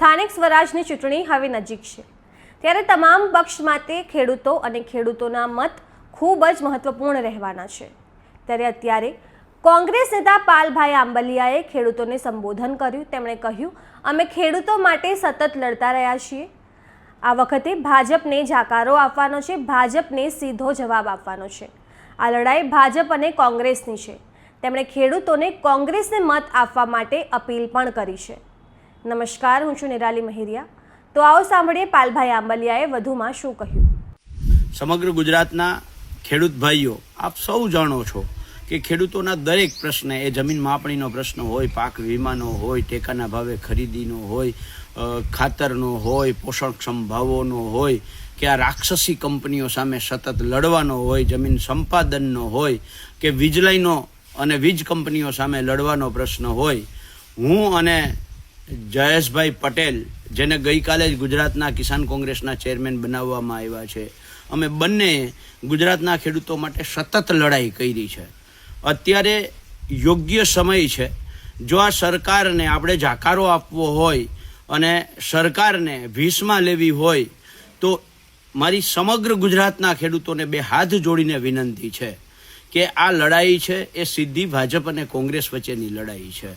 સ્થાનિક સ્વરાજની ચૂંટણી હવે નજીક છે, ત્યારે તમામ પક્ષ માટે ખેડૂતો અને ખેડૂતોના મત ખૂબ જ મહત્વપૂર્ણ રહેવાના છે। ત્યારે અત્યારે કોંગ્રેસ નેતા પાલભાઈ આંબલિયાએ ખેડૂતોને સંબોધન કર્યું। તેમણે કહ્યું, અમે ખેડૂતો માટે સતત લડતા રહ્યા છીએ। આ વખતે ભાજપને જાકારો આપવાનો છે, ભાજપને સીધો જવાબ આપવાનો છે। આ લડાઈ ભાજપ અને કોંગ્રેસની છે। તેમણે ખેડૂતોને કોંગ્રેસને મત આપવા માટે અપીલ પણ કરી છે। નમસ્કાર, હું છું નિરાલી મહેરિયા। તો આવો સાંભળીએ પાલભાઈ આંબલિયાએ વધુમાં શું કહ્યું। સમગ્ર ગુજરાતના ખેડૂત ભાઈઓ, આપ સૌ જાણો છો કે ખેડૂતોના દરેક પ્રશ્ન, એ જમીન માપણીનો પ્રશ્ન હોય, પાક વીમાનો હોય, ટેકાના ભાવે ખરીદીનો હોય, ખાતરનો હોય, પોષણક્ષમ ભાવોનો હોય, કે આ રાક્ષસી કંપનીઓ સામે સતત લડવાનો હોય, જમીન સંપાદનનો હોય, કે વીજ લાઈનો અને વીજ કંપનીઓ સામે લડવાનો પ્રશ્ન હોય। હું અને જયેશભાઈ પટેલ, જેને ગઈકાલે જ ગુજરાતના કિસાન કોંગ્રેસના ચેરમેન બનાવવામાં આવ્યા છે, અમે બંને ગુજરાતના ખેડૂતો માટે સતત લડાઈ કરી છે। અત્યારે યોગ્ય સમય છે। જો આ સરકારને આપણે જાકારો આપવો હોય અને સરકારને ભીસમાં લેવી હોય તો મારી સમગ્ર ગુજરાતના ખેડૂતોને બે હાથ જોડીને વિનંતી છે કે આ લડાઈ છે એ સીધી ભાજપ અને કોંગ્રેસ વચ્ચેની લડાઈ છે।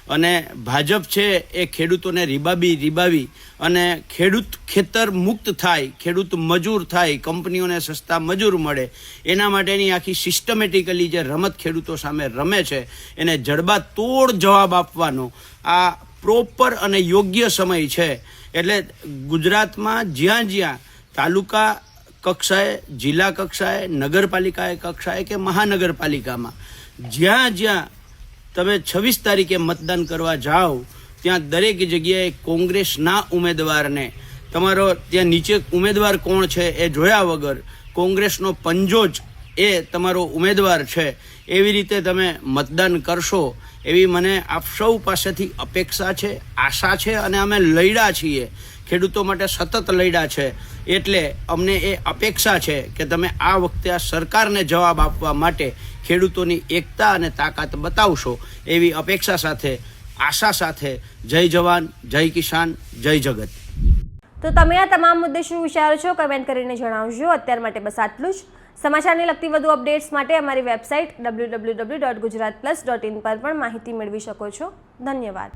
અને ભાજપ છે એ ખેડૂતોને રીબાવી અને ખેડૂત ખેતર મુક્ત થાય, ખેડૂત મજૂર થાય, કંપનીઓને સસ્તા મજૂર મળે, એના માટેની આખી સિસ્ટમેટિકલી જે રમત ખેડૂતો સામે રમે છે એને જડબાતોડ જવાબ આપવાનો આ પ્રોપર અને યોગ્ય સમય છે। એટલે ગુજરાતમાં જ્યાં જ્યાં તાલુકા કક્ષાએ, જિલ્લા કક્ષાએ, નગરપાલિકા કક્ષાએ કે મહાનગરપાલિકામાં જ્યાં જ્યાં તમે 26 તારીખે મતદાન કરવા જાઓ ત્યાં દરેક જગ્યાએ કોંગ્રેસના ઉમેદવારને, તમારો ત્યાં નીચે ઉમેદવાર કોણ છે એ જોયા વગર કોંગ્રેસનો પંજો જ એ તમારો ઉમેદવાર છે, એવી રીતે તમે મતદાન કરશો એવી મને આપ સૌ પાસેથી અપેક્ષા છે, આશા છે। અને અમે લડ્યા છીએ, ખેડૂતો માટે સતત લડ્યા છે, એટલે અમને એ અપેક્ષા છે કે તમે આ વખતે આ સરકારને જવાબ આપવા માટે ખેડૂતોની એકતા અને તાકાત બતાવશો, એવી અપેક્ષા સાથે, આશા સાથે। જય જવાન, જય કિસાન, જય જગત। તો તમે આ તમામ મુદ્દે શું વિચારો છો, કમેન્ટ કરીને જણાવજો। અત્યાર માટે બસ આટલું જ। સમાચારની લગતી વધુ અપડેટ્સ માટે અમારી વેબસાઇટ www.gujaratplus.in પર પણ માહિતી મેળવી શકો છો। ધન્યવાદ।